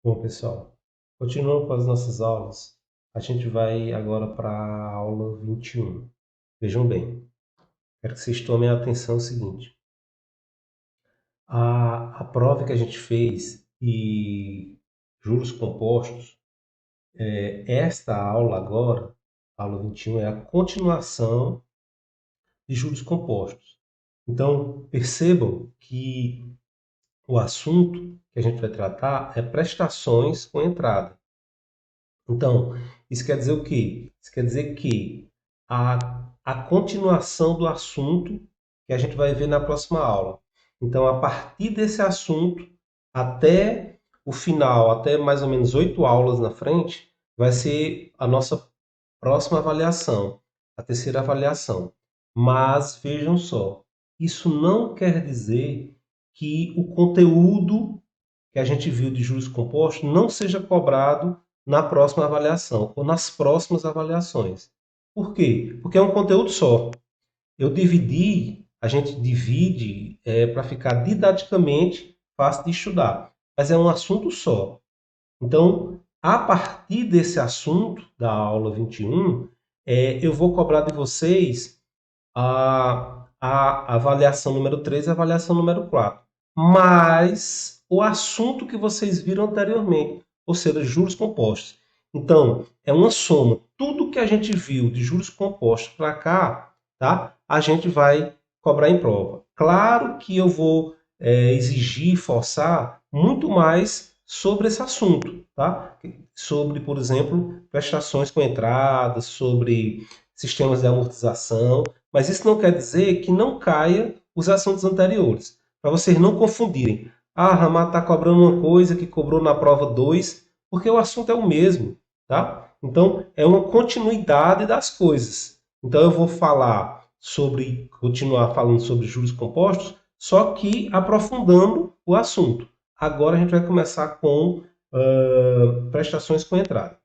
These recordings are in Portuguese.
Bom, pessoal, continuando com as nossas aulas, a gente vai agora para a aula 21. Vejam bem, quero que vocês tomem atenção no seguinte. A prova que a gente fez de juros compostos, esta aula agora, a aula 21, é a continuação de juros compostos. Então, percebam que o assunto que a gente vai tratar é prestações com entrada. Então, isso quer dizer o quê? Isso quer dizer que a continuação do assunto que a gente vai ver na próxima aula. Então, a partir desse assunto, até o final, até mais ou menos 8 aulas na frente, vai ser a nossa próxima avaliação, a terceira avaliação. Mas vejam só, isso não quer dizer que o conteúdo que a gente viu de juros compostos não seja cobrado na próxima avaliação ou nas próximas avaliações. Por quê? Porque é um conteúdo só. A gente divide para ficar didaticamente fácil de estudar, mas é um assunto só. Então, a partir desse assunto da aula 21, eu vou cobrar de vocês a avaliação número 3 e a avaliação número 4. Mais o assunto que vocês viram anteriormente, ou seja, juros compostos. Então, é uma soma. Tudo que a gente viu de juros compostos para cá, tá? A gente vai cobrar em prova. Claro que eu vou exigir, forçar muito mais sobre esse assunto, tá? Sobre, por exemplo, prestações com entradas, sobre sistemas de amortização, mas isso não quer dizer que não caia os assuntos anteriores. Para vocês não confundirem. Ah, Ramar está cobrando uma coisa que cobrou na prova 2, porque o assunto é o mesmo, tá? Então, é uma continuidade das coisas. Então, eu vou continuar falando sobre juros compostos, só que aprofundando o assunto. Agora a gente vai começar com prestações com entrada.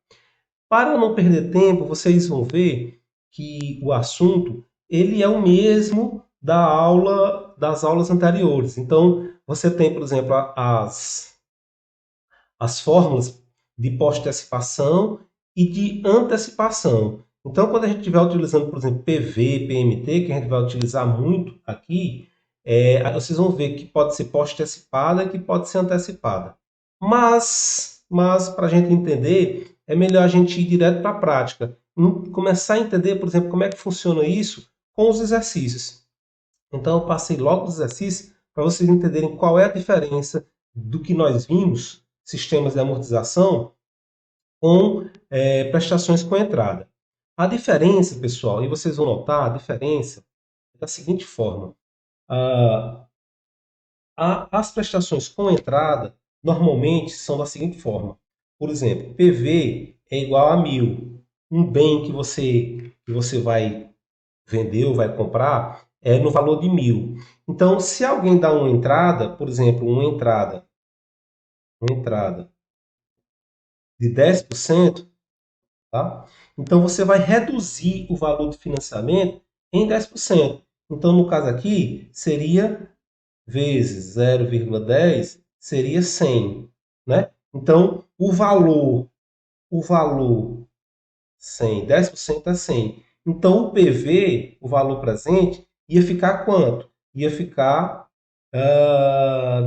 Para não perder tempo, vocês vão ver que o assunto ele é o mesmo das aulas anteriores. Então, você tem, por exemplo, as fórmulas de pós-antecipação e de antecipação. Então, quando a gente estiver utilizando, por exemplo, PV, PMT, que a gente vai utilizar muito aqui, vocês vão ver que pode ser pós-antecipada e que pode ser antecipada. Mas para a gente entender, é melhor a gente ir direto para a prática. Começar a entender, por exemplo, como é que funciona isso com os exercícios. Então, eu passei logo os exercícios para vocês entenderem qual é a diferença do que nós vimos, sistemas de amortização, com prestações com entrada. A diferença, pessoal, e vocês vão notar a diferença é da seguinte forma. Ah, as prestações com entrada normalmente são da seguinte forma. Por exemplo, PV é igual a 1.000. Um bem que você vai vender ou vai comprar é no valor de 1.000. Então, se alguém dá uma entrada, por exemplo, uma entrada de 10%, tá? Então, você vai reduzir o valor de financiamento em 10%. Então, no caso aqui, seria vezes 0,10 seria 100, né? Então, o valor 100, 10% é 100. Então, o PV, o valor presente, ia ficar quanto? Ia ficar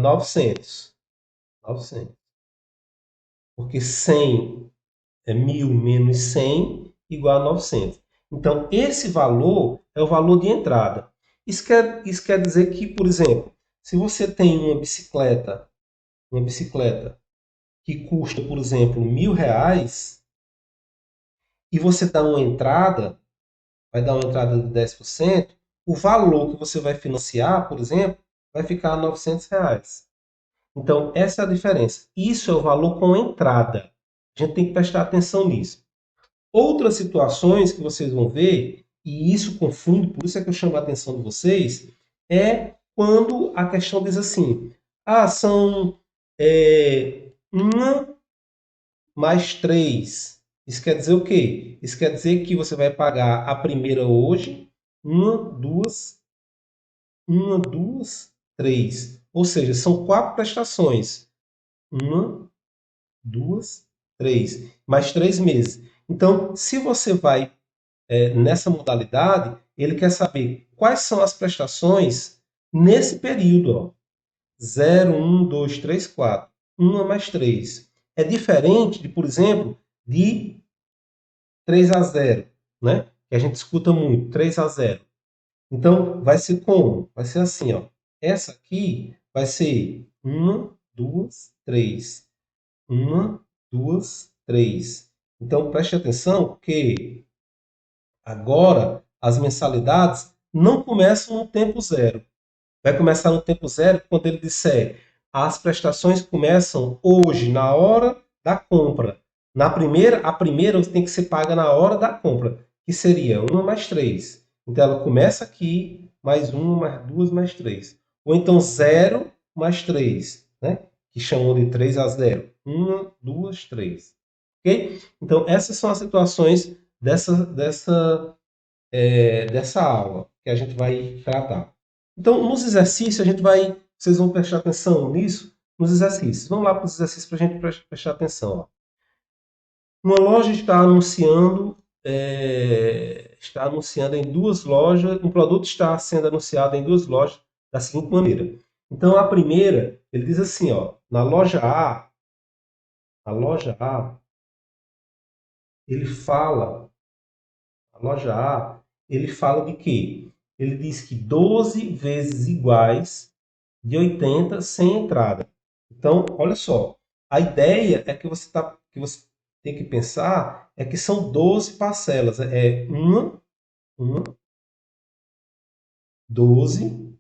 900. 900. Porque 100 é 1.000 menos 100 igual a 900. Então, esse valor é o valor de entrada. Isso quer dizer que, por exemplo, se você tem uma bicicleta que custa, por exemplo, R$ 1.000, e você dá uma entrada, vai dar uma entrada de 10%, o valor que você vai financiar, por exemplo, vai ficar R$ 900. Então, essa é a diferença. Isso é o valor com entrada. A gente tem que prestar atenção nisso. Outras situações que vocês vão ver, e isso confunde, por isso é que eu chamo a atenção de vocês, é quando a questão diz assim: são 1 mais 3. Isso quer dizer o quê? Isso quer dizer que você vai pagar a primeira hoje, uma, duas, três. Ou seja, são 4 prestações. Uma, 2, 3. Mais 3 meses. Então, se você vai nessa modalidade, ele quer saber quais são as prestações nesse período. Ó. 0, 1, 2, 3, 4. 1 mais 3. É diferente de, por exemplo, de 3 a 0, né? Que a gente escuta muito, 3 a 0. Então, vai ser como? Vai ser assim, ó. Essa aqui vai ser 1, 2, 3. 1, 2, 3. Então, preste atenção que agora as mensalidades não começam no tempo zero. Vai começar no tempo zero quando ele disser as prestações começam hoje, na hora da compra. A primeira tem que ser paga na hora da compra, que seria 1 mais 3. Então ela começa aqui, mais 1, mais 2, mais 3. Ou então 0 mais 3, né? Que chamam de 3 a 0. 1, 2, 3. Ok? Então essas são as situações dessa aula que a gente vai tratar. Então, nos exercícios, vocês vão prestar atenção nisso, nos exercícios. Vamos lá para os exercícios para a gente prestar atenção. Ó. Uma loja está anunciando em duas lojas, um produto está sendo anunciado em duas lojas da seguinte maneira. Então, a primeira, ele diz assim, ó, a loja A, ele fala A loja A, ele fala de quê? Ele diz que 12 vezes iguais de 80 sem entrada. Então, olha só, a ideia é que você tem que pensar é que são 12 parcelas. Uma, 12,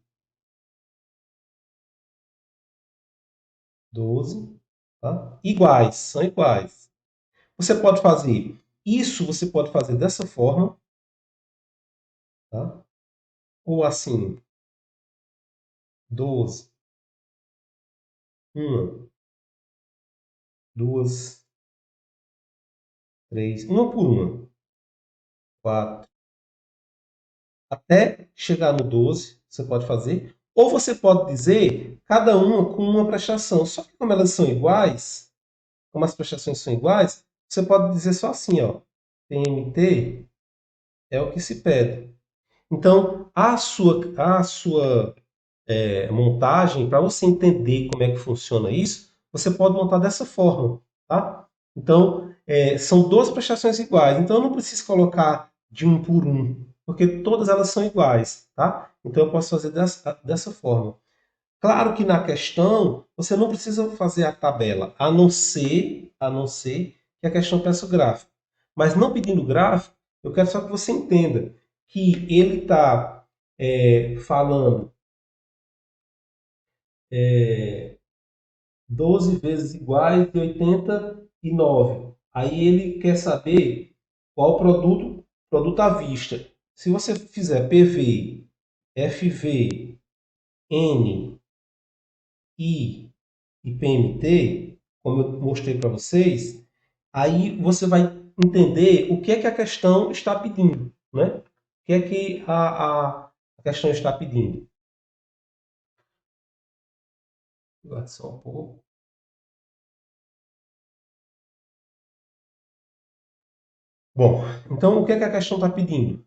12, tá? Iguais, são iguais. Você pode fazer dessa forma, tá? Ou assim, 12, uma, duas, três, uma por uma, 4, até chegar no 12, você pode fazer. Ou você pode dizer cada uma com uma prestação. Só que como elas são iguais, como as prestações são iguais, você pode dizer só assim, ó, PMT é o que se pede. Então, a sua montagem, para você entender como é que funciona isso, você pode montar dessa forma, tá? Então, são duas prestações iguais. Então, eu não preciso colocar de um por um, porque todas elas são iguais, tá? Então, eu posso fazer dessa forma. Claro que na questão, você não precisa fazer a tabela, a não ser que a questão peça o gráfico. Mas não pedindo gráfico, eu quero só que você entenda que ele está falando 12 vezes iguais de 89. Aí ele quer saber qual produto à vista. Se você fizer PV, FV, N, I e PMT, como eu mostrei para vocês, aí você vai entender o que é que a questão está pedindo, né? O que é que a questão está pedindo. Guarda só um pouco. Bom, então o que é que a questão está pedindo?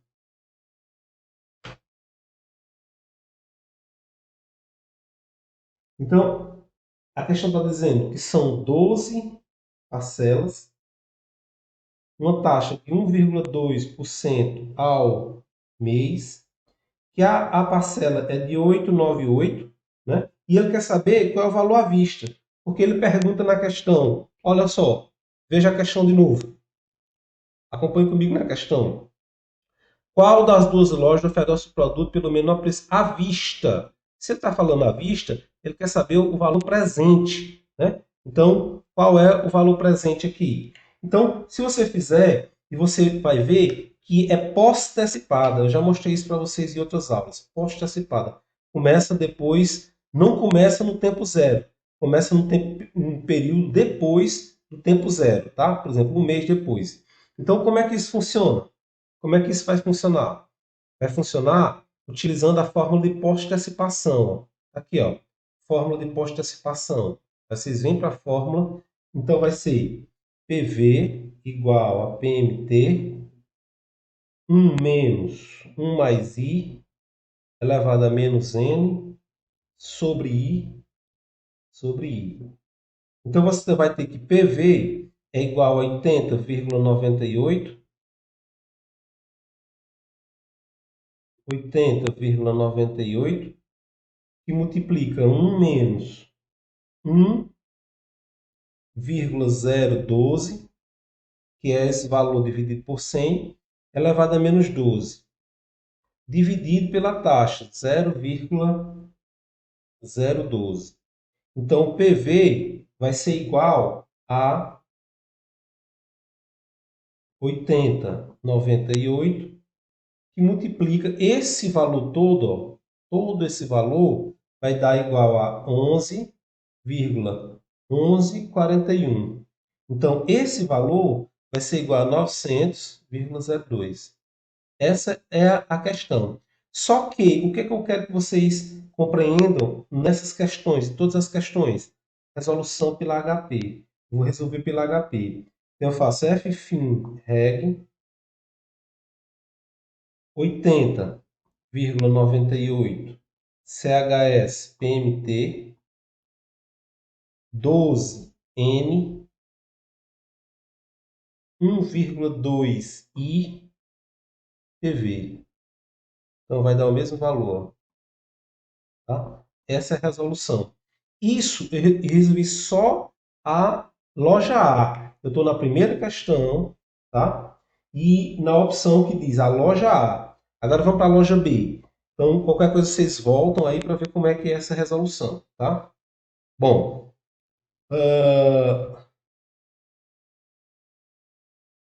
Então, a questão está dizendo que são 12 parcelas, uma taxa de 1,2% ao mês, que a parcela é de 898, né? E ele quer saber qual é o valor à vista, porque ele pergunta na questão, olha só, veja a questão de novo, acompanhe comigo na questão. Qual das duas lojas oferece o produto pelo menor preço à vista? Se ele está falando à vista, ele quer saber o valor presente, né? Então, qual é o valor presente aqui? Então, se você fizer, e você vai ver que é pós-antecipada. Eu já mostrei isso para vocês em outras aulas. Pós-antecipada. Começa depois, não começa no tempo zero. Começa um período depois do tempo zero, tá? Por exemplo, um mês depois. Então, como é que isso funciona? Como é que isso vai funcionar? Vai funcionar utilizando a fórmula de pós-antecipação. Aqui, ó, fórmula de pós-antecipação. Vocês vêm para a fórmula Então, vai ser PV igual a PMT, 1 menos 1 mais I, elevado a menos N, sobre I. Então, você vai ter que PV é igual a 80,98, que multiplica 1 menos 1,012, que é esse valor dividido por 100, elevado a menos 12, dividido pela taxa, 0,012. Então, o PV vai ser igual a 80,98, que multiplica esse valor todo, ó, todo esse valor vai dar igual a 11,1141. Então, esse valor vai ser igual a 900,02. Essa é a questão. Só que, o que eu quero que vocês compreendam nessas questões, todas as questões? Resolução pela HP. Vou resolver pela HP. Então, eu faço ffin reg 80,98 chs pmt 12n 1,2 i pv. Então, vai dar o mesmo valor. Tá? Essa é a resolução. Isso eu resolvi só a loja A. Eu estou na primeira questão, tá? E na opção que diz a loja A. Agora vamos para a loja B. Então, qualquer coisa vocês voltam aí para ver como é que é essa resolução, tá? Bom,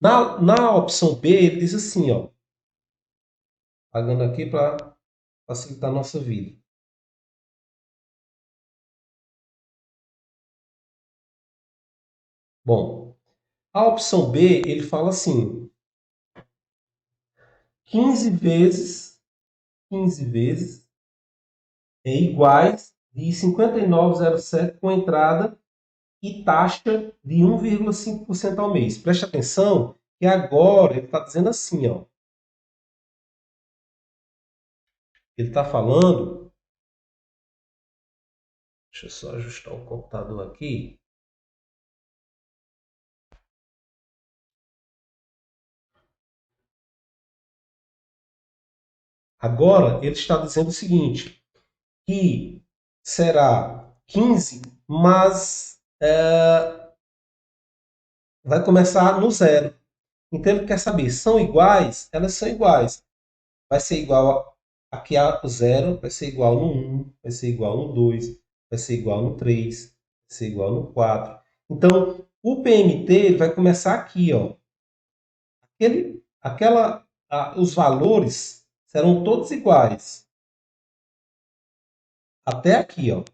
na opção B, ele diz assim, ó, pagando aqui para facilitar a nossa vida. Bom, a opção B, ele fala assim, 15 vezes é iguais de 59,07 com entrada e taxa de 1,5% ao mês. Preste atenção que agora ele está dizendo assim, ó. Ele está falando. Deixa eu só ajustar o computador aqui. Agora ele está dizendo o seguinte, que será 15, mas vai começar no zero. Então ele quer saber, são iguais? Elas são iguais. Vai ser igual aqui a zero, vai ser igual no 1, vai ser igual no 2, vai ser igual no 3, vai ser igual no 4. Então, o PMT ele vai começar aqui, ó. Os valores serão todos iguais. Até aqui, ó.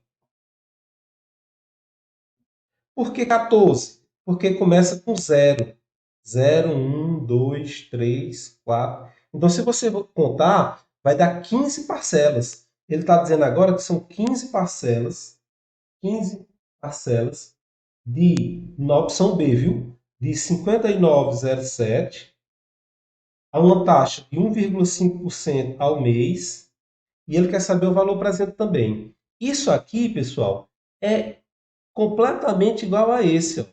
Por que 14? Porque começa com 0. 0, 1, 2, 3, 4. Então, se você contar, vai dar 15 parcelas. Ele está dizendo agora que são 15 parcelas na opção B, viu? De 59,07 a uma taxa de 1,5% ao mês. E ele quer saber o valor presente também. Isso aqui, pessoal, é completamente igual a esse, ó.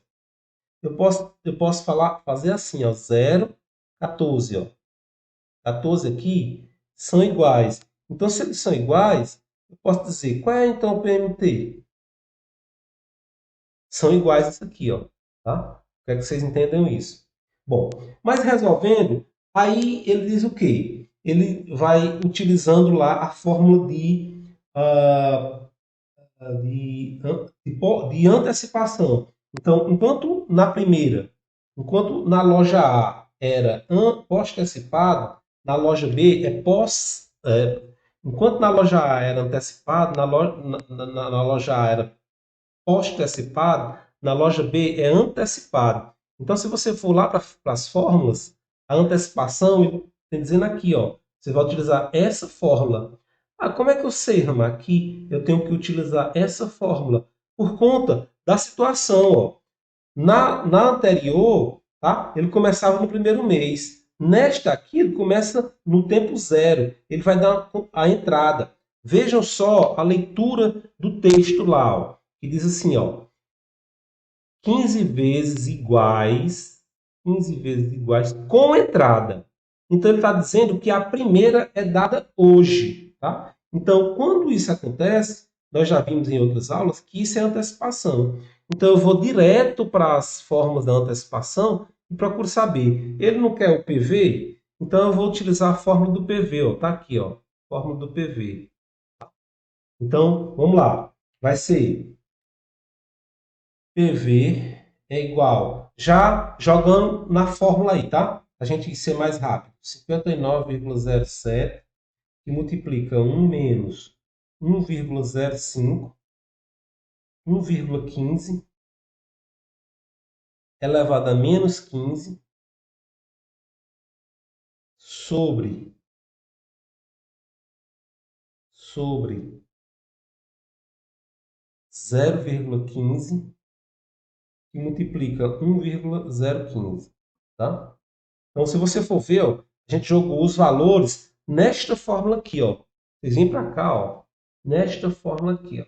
Eu posso fazer assim, ó, 0, 14, ó. 14 aqui são iguais. Então, se eles são iguais, eu posso dizer, qual é então o PMT? São iguais isso aqui, ó, tá? Quero que vocês entendam isso. Bom, mas resolvendo, aí ele diz o quê? Ele vai utilizando lá a fórmula de antecipação. Então, enquanto na loja A era pós-antecipado, na loja B é pós. Enquanto na loja A era antecipado, na loja A era pós-antecipado, na loja B é antecipado. Então, se você for lá para as fórmulas, a antecipação, tem dizendo aqui, ó, você vai utilizar essa fórmula. Ah, como é que eu sei, Rama? Aqui eu tenho que utilizar essa fórmula por conta da situação, ó. Na anterior, tá? Ele começava no primeiro mês. Nesta aqui, ele começa no tempo zero. Ele vai dar a entrada. Vejam só a leitura do texto lá, ó, que diz assim, ó, 15 vezes iguais, 15 vezes iguais com entrada. Então ele está dizendo que a primeira é dada hoje, tá? Então, quando isso acontece, nós já vimos em outras aulas que isso é antecipação. Então eu vou direto para as formas da antecipação e procuro saber. Ele não quer o PV? Então eu vou utilizar a fórmula do PV, ó, tá aqui, ó, fórmula do PV. Então, vamos lá. Vai ser PV é igual, já jogando na fórmula aí, tá? A gente ser mais rápido. 59,07 que multiplica 1 menos 1,05, 1,15 elevado a menos 15 sobre 0,15 que multiplica 1,015, tá? Então, se você for ver, ó, a gente jogou os valores nesta fórmula aqui, ó. Vocês vêm para cá, ó, nesta fórmula aqui, ó,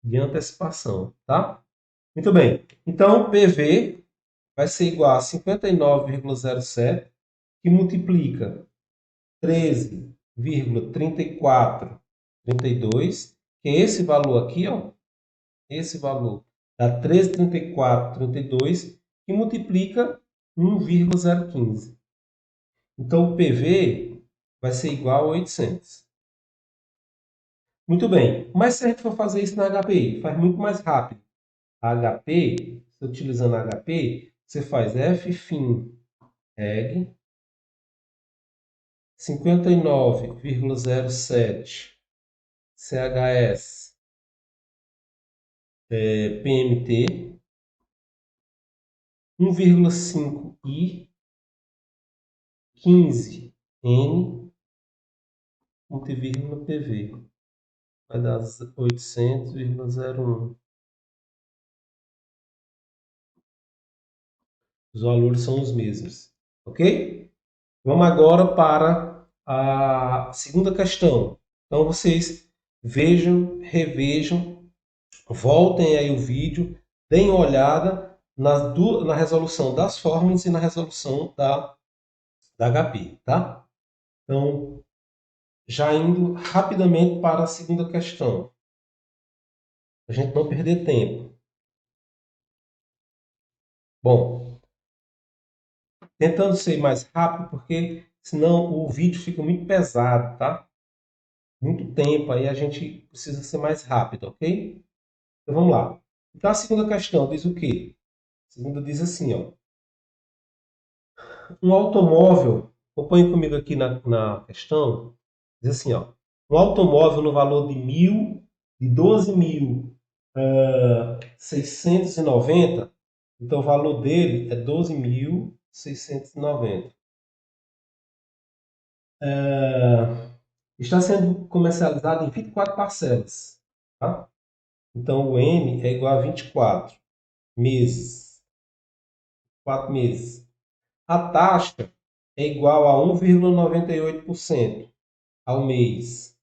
de antecipação, tá? Muito bem. Então, PV vai ser igual a 59,07, que multiplica 13,3432, que é esse valor aqui, ó, esse valor dá 13,3432, que multiplica 1,015. Então, o PV vai ser igual a 800. Muito bem. Mas se a gente for fazer isso na HPI, faz muito mais rápido. A HP, utilizando a HP, você faz ffin reg 59,07 chs pmt 1,5 i 15 n multivírgula pv. Vai dar 800,01. Os valores são os mesmos. Ok? Vamos agora para a segunda questão. Então, vocês vejam, revejam, voltem aí o vídeo, deem uma olhada na resolução das fórmulas e na resolução da HP, tá? Então, já indo rapidamente para a segunda questão, a gente não perder tempo. Bom, tentando ser mais rápido, porque senão o vídeo fica muito pesado, tá? Muito tempo, aí a gente precisa ser mais rápido, ok? Então vamos lá. Então a segunda questão diz o quê? A segunda diz assim, ó. Um automóvel, acompanhe comigo aqui na questão, diz assim, ó. Um automóvel no valor de 12.690, então o valor dele é 12.690. Está sendo comercializado em 24 parcelas, tá? Então o N é igual a 24 meses. 4 meses. A taxa é igual a 1,98% ao mês.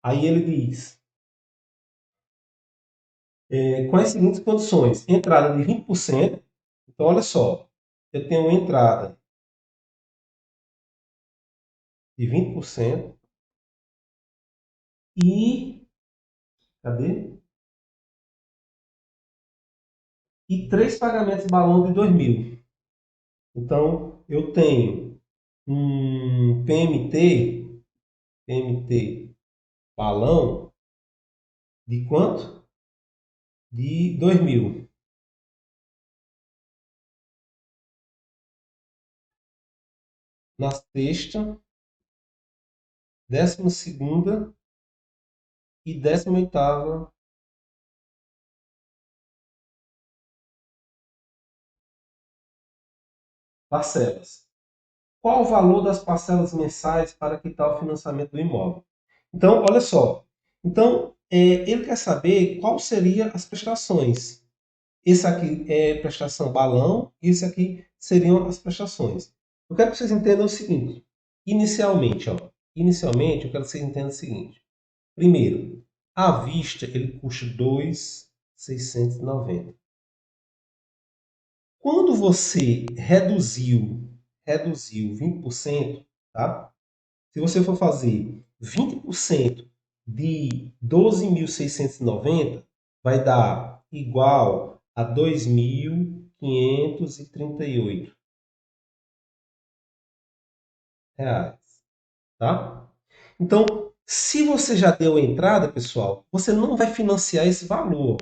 Aí ele diz, com as seguintes condições, entrada de 20%. Então, olha só, eu tenho uma entrada de 20% e, cadê? E 3 pagamentos balão de 2.000. Então, eu tenho um PMT balão de quanto? De 2.000. Na sexta, 12ª e 18ª parcelas. Qual o valor das parcelas mensais para quitar o financiamento do imóvel? Então, olha só. Então, ele quer saber qual seriam as prestações. Esse aqui é prestação balão, e esse aqui seriam as prestações. Eu quero que vocês entendam o seguinte. Inicialmente, eu quero que vocês entendam o seguinte. Primeiro, à vista ele custa 2.690. Quando você reduziu 20%, tá? Se você for fazer 20% de 12.690, vai dar igual a 2.538 reais, tá? Então, se você já deu a entrada, pessoal, você não vai financiar esse valor.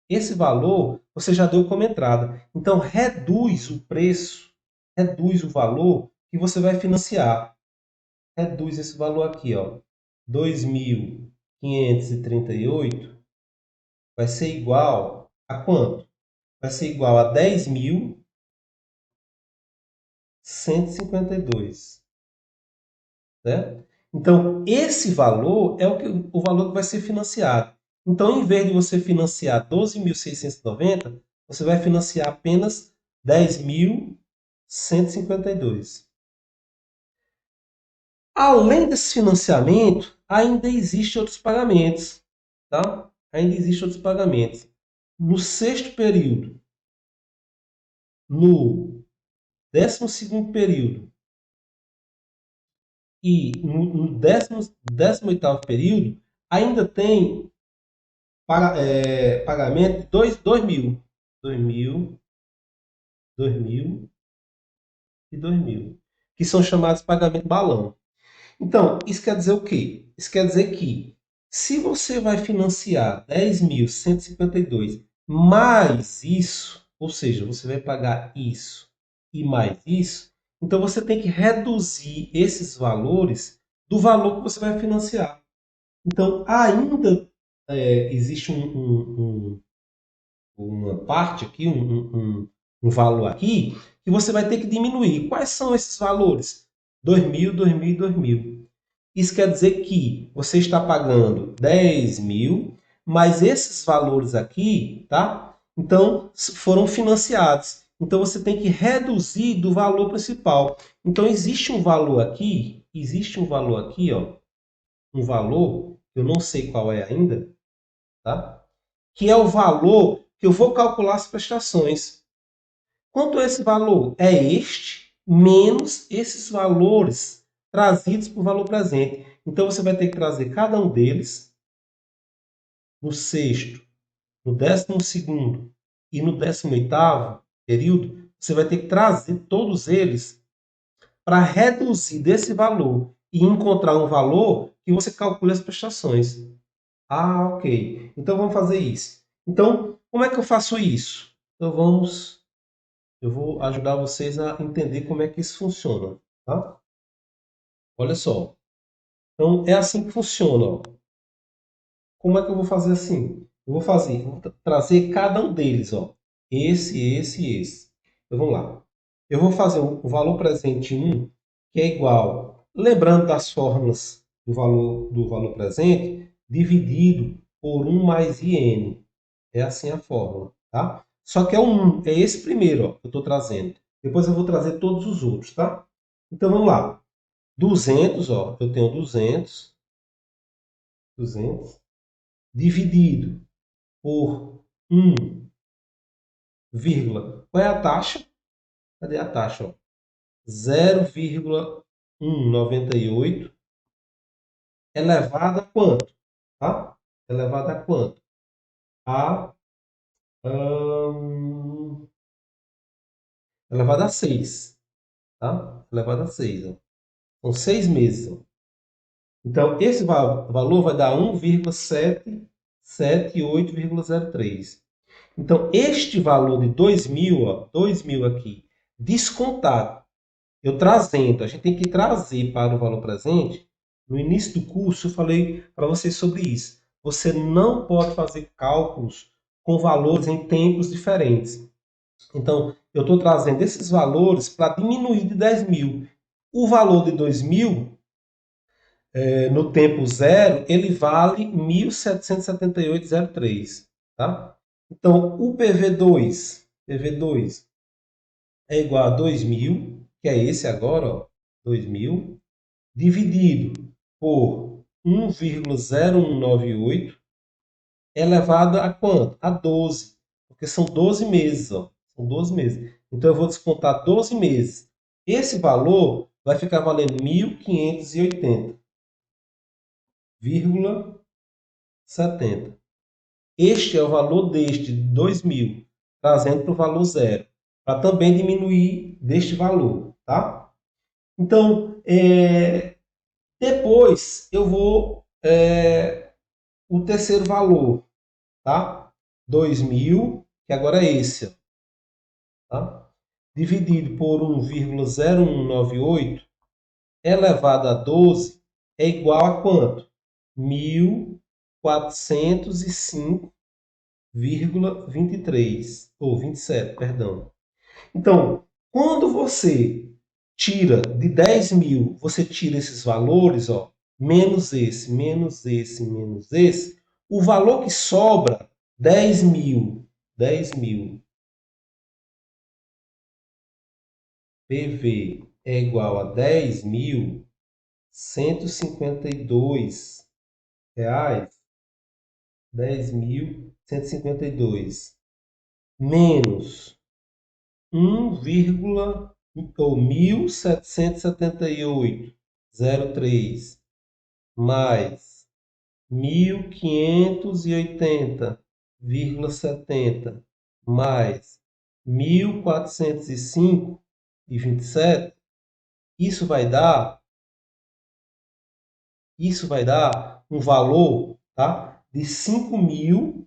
Esse valor você já deu como entrada. Então, reduz o preço, reduz o valor que você vai financiar. Reduz esse valor aqui, ó. 2.538 vai ser igual a quanto? Vai ser igual a 10.152, né? Então, esse valor é o valor que vai ser financiado. Então, em vez de você financiar 12.690, você vai financiar apenas 10.152. Além desse financiamento, ainda existem outros pagamentos, tá? Ainda existem outros pagamentos. No sexto período, no 12º período e no 18º período, ainda tem pagamento de 2.000, 2.000, 2.000 e 2.000, que são chamados de pagamento balão. Então, isso quer dizer o quê? Isso quer dizer que se você vai financiar 10.152 mais isso, ou seja, você vai pagar isso e mais isso, então você tem que reduzir esses valores do valor que você vai financiar. Então, ainda existe uma parte aqui, um valor aqui, que você vai ter que diminuir. Quais são esses valores? 2.000, 2.000 e 2.000. Isso quer dizer que você está pagando 10.000, mas esses valores aqui, tá? Então, foram financiados. Então, você tem que reduzir do valor principal. Então, existe um valor aqui, ó, um valor, eu não sei qual é ainda, tá? Que é o valor que eu vou calcular as prestações. Quanto é esse valor? É este menos esses valores trazidos por valor presente. Então, você vai ter que trazer cada um deles no sexto, no 12º e no 18º período. Você vai ter que trazer todos eles para reduzir desse valor e encontrar um valor que você calcule as prestações. Ah, ok. Então, vamos fazer isso. Então, como é que eu faço isso? Então, eu vou ajudar vocês a entender como é que isso funciona, tá? Olha só. Então, é assim que funciona, ó. Como é que eu vou fazer assim? Eu vou trazer cada um deles, ó. Esse e esse. Então, vamos lá. Eu vou fazer o valor presente 1, que é igual, lembrando das fórmulas do valor presente, dividido por 1 mais IN. É assim a fórmula, tá? Só que é é esse primeiro, ó, que eu estou trazendo. Depois eu vou trazer todos os outros, tá? Então, vamos lá. 200, ó, eu tenho 200 dividido por 1, qual é a taxa? Cadê a taxa? Ó? 0,198 elevado a quanto? Tá? Elevado a quanto? A elevado a 6. Tá? Elevado a 6. Ó. São 6 meses. Ó. Então, esse valor vai dar 1,778,03. Então, este valor de 2.000, ó, 2.000 aqui, descontado, eu trazendo, a gente tem que trazer para o valor presente. No início do curso, eu falei para vocês sobre isso. Você não pode fazer cálculos com valores em tempos diferentes. Então, eu estou trazendo esses valores para diminuir de 10.000. O valor de 2.000 no tempo zero, ele vale 1.778,03, tá? Então, o PV2 é igual a 2.000, que é esse agora, ó, 2.000, dividido por 1,0198 elevado a quanto? A 12, porque são 12 meses, ó. São 12 meses. Então, eu vou descontar 12 meses. Esse valor vai ficar valendo 1.580,70. Este é o valor deste, de 2.000, trazendo para o valor zero, para também diminuir deste valor, tá? Então, depois eu vou o terceiro valor, tá? 2.000, que agora é esse, ó, tá? Dividido por 1,0198 elevado a 12 é igual a quanto? 1.405,23 ou 27, perdão. Então, quando você tira de 10.000, você tira esses valores, ó, menos esse, menos esse, menos esse, o valor que sobra, 10.000, 10.000 PV é igual a 10.152 reais, 10.152 menos 1, ou 1.778,03 mais 1.580,70 mais 1.405,27, isso vai dar um valor, tá, de 5.000,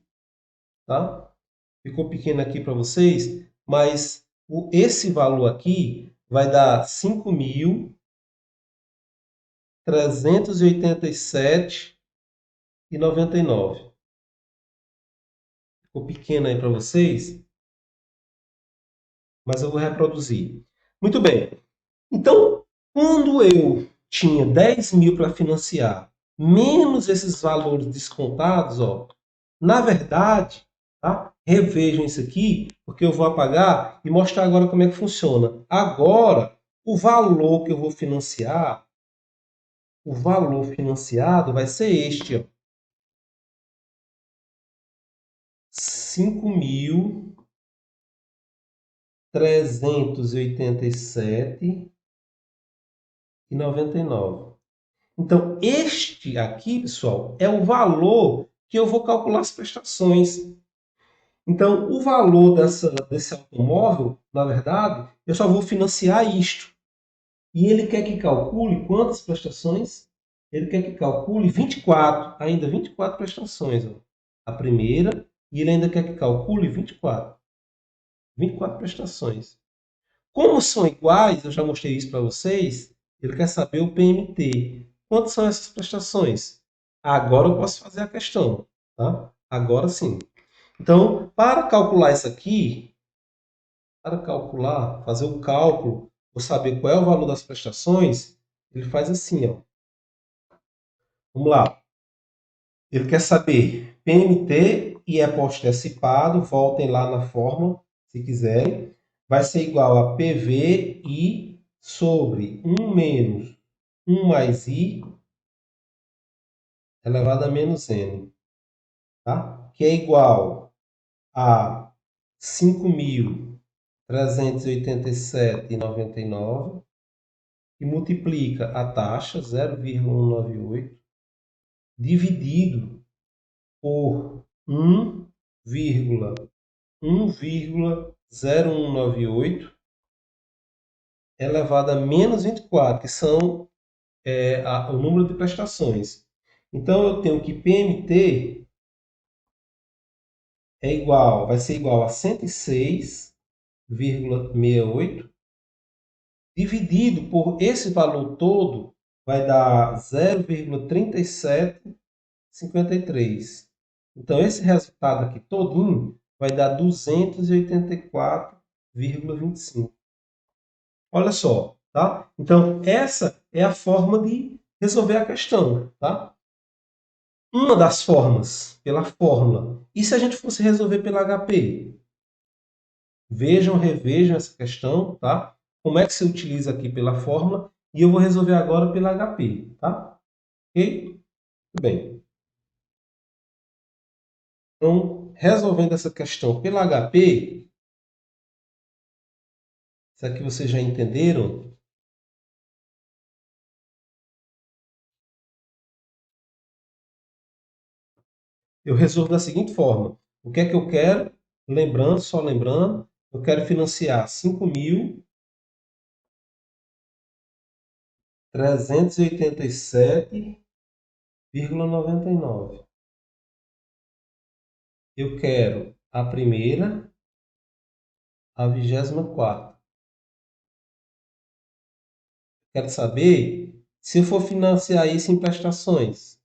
tá? Ficou pequeno aqui para vocês, mas esse valor aqui vai dar 5.387,99. Ficou pequeno aí para vocês, mas eu vou reproduzir. Muito bem. Então, quando eu tinha 10.000 para financiar, menos esses valores descontados, ó, na verdade, tá? Revejam isso aqui, porque eu vou apagar e mostrar agora como é que funciona. Agora, o valor que eu vou financiar, o valor financiado vai ser este, ó, 5.387,99. Então, este aqui, pessoal, é o valor que eu vou calcular as prestações. Então, o valor desse automóvel, na verdade, eu só vou financiar isto. E ele quer que calcule quantas prestações? Ele quer que calcule 24, ainda 24 prestações. Ó. A primeira, e ele ainda quer que calcule 24 prestações. Como são iguais, eu já mostrei isso para vocês, ele quer saber o PMT. Quantas são essas prestações? Agora eu posso fazer a questão. Tá? Agora sim. Então, para calcular isso aqui, fazer o cálculo, ou saber qual é o valor das prestações, ele faz assim, ó. Vamos lá. Ele quer saber PMT e é antecipado, voltem lá na fórmula, se quiserem. Vai ser igual a PVI sobre 1 menos 1 mais I elevado a menos N. Tá? Que é igual a 5.387,99 e multiplica a taxa 0,198 dividido por 1,0198 elevado a menos 24, que são o número de prestações. Então, eu tenho que PMT vai ser igual a 106,68 dividido por esse valor todo, vai dar 0,3753. Então, esse resultado aqui todinho vai dar 284,25. Olha só, tá? Então, essa é a forma de resolver a questão, tá? uma das formas, pela fórmula. E se a gente fosse resolver pela HP? Vejam, revejam essa questão, tá? Como é que se utiliza aqui pela fórmula? E eu vou resolver agora pela HP, tá? Ok? Muito bem. Então, resolvendo essa questão pela HP, isso aqui vocês já entenderam? Eu resolvo da seguinte forma. O que é que eu quero? Lembrando, só lembrando, eu quero financiar 5.387,99. Eu quero a primeira, a 24ª. Quero saber se eu for financiar isso em prestações,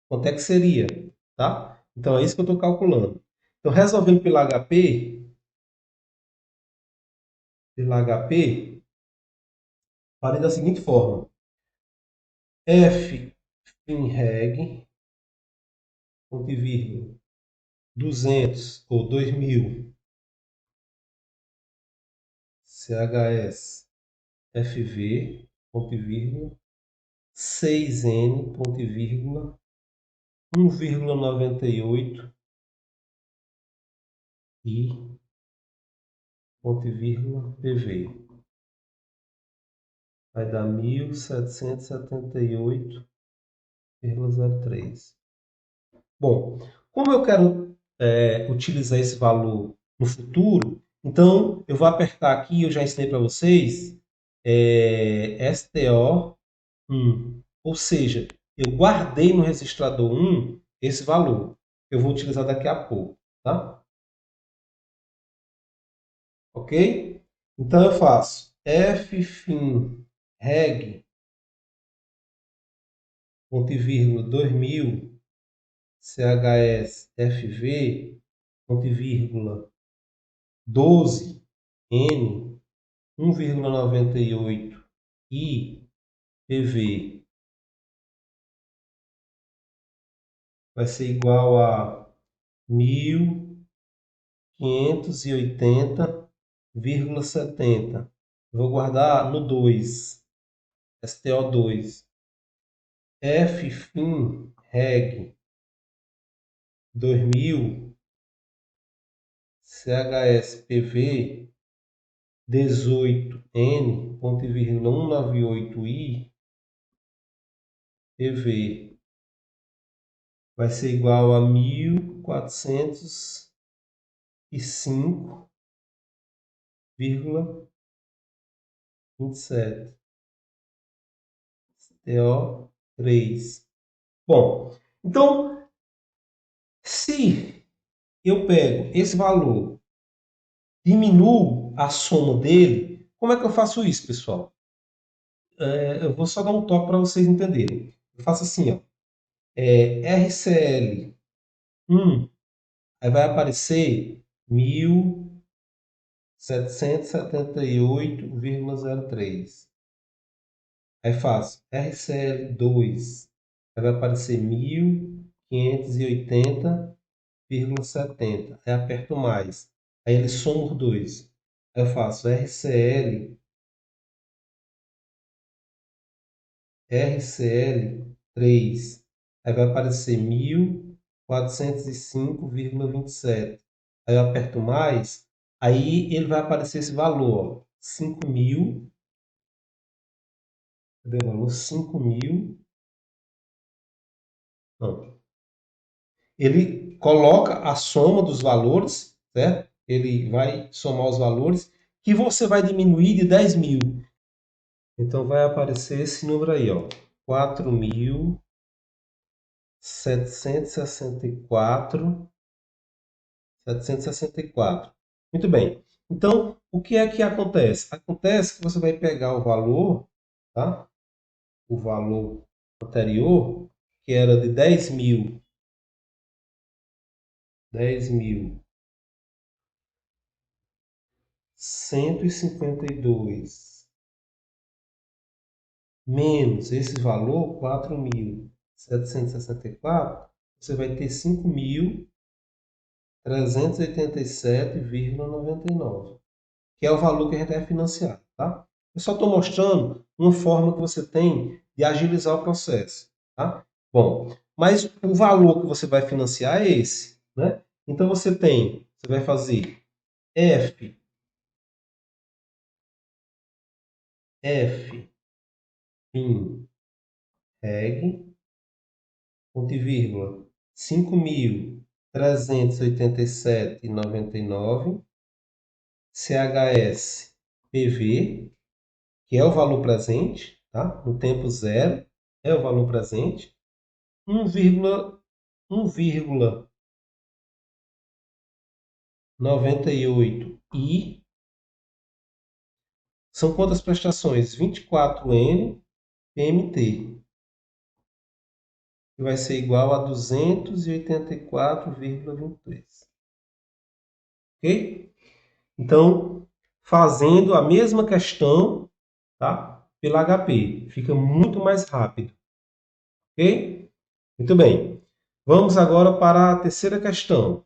quanto é que seria, tá? Então é isso que eu estou calculando. Então, resolvendo pela HP, falei da seguinte forma: F em reg, ponto e vírgula, 200 ou 2000 CHS FV, ponto e vírgula, 6N, ponto e vírgula, 1,98 I, ponto e vírgula, PV. Vai dar 1.778,03. Bom, como eu quero utilizar esse valor no futuro, então eu vou apertar aqui, eu já ensinei para vocês, STO1. Ou seja, eu guardei no registrador 1 esse valor. Eu vou utilizar daqui a pouco, tá? Ok? Então eu faço ffin reg, ponto e vírgula, 2000 CHS FV, ponto e vírgula, 12 N, 1,98 I, PV vai ser igual a 1.580,70. Vou guardar no 2, STO2. ffin reg 2000 CHS-PV 18N, ponto e vírgula, 198I, PV vai ser igual a 1.405,27. TO3. Bom, então, se eu pego esse valor, diminuo a soma dele, como é que eu faço isso, pessoal? Eu vou só dar um toque para vocês entenderem. Eu faço assim, ó, RCL1, aí vai aparecer 1.778,03. Aí faço RCL2, aí vai aparecer 1.580,70. Aí aperto mais. Aí ele soma os dois. Aí eu faço RCL3. Aí vai aparecer 1.405,27. Aí eu aperto mais. Aí ele vai aparecer esse valor, ó, 5.000. Cadê o valor? 5.000. Não. Ele coloca a soma dos valores, certo? Ele vai somar os valores, que você vai diminuir de 10.000. Então vai aparecer esse número aí, ó, 4.764,764. Muito bem. Então, o que é que acontece? Acontece que você vai pegar o valor, tá? O valor anterior, que era de 10.152 menos esse valor, 4.764, você vai ter 5.387,99, que é o valor que a gente vai financiar, tá? Eu só estou mostrando uma forma que você tem de agilizar o processo, tá? Bom, mas o valor que você vai financiar é esse, né? Então você vai fazer F FIM reg, ponto e vírgula, 5.387,99, CHS PV, que é o valor presente, tá? No tempo zero é o valor presente, 1,98 I. São quantas prestações? 24N PMT, que vai ser igual a 284,23. Ok? Então, fazendo a mesma questão, tá? Pela HP, fica muito mais rápido. Ok? Muito bem. Vamos agora para a terceira questão.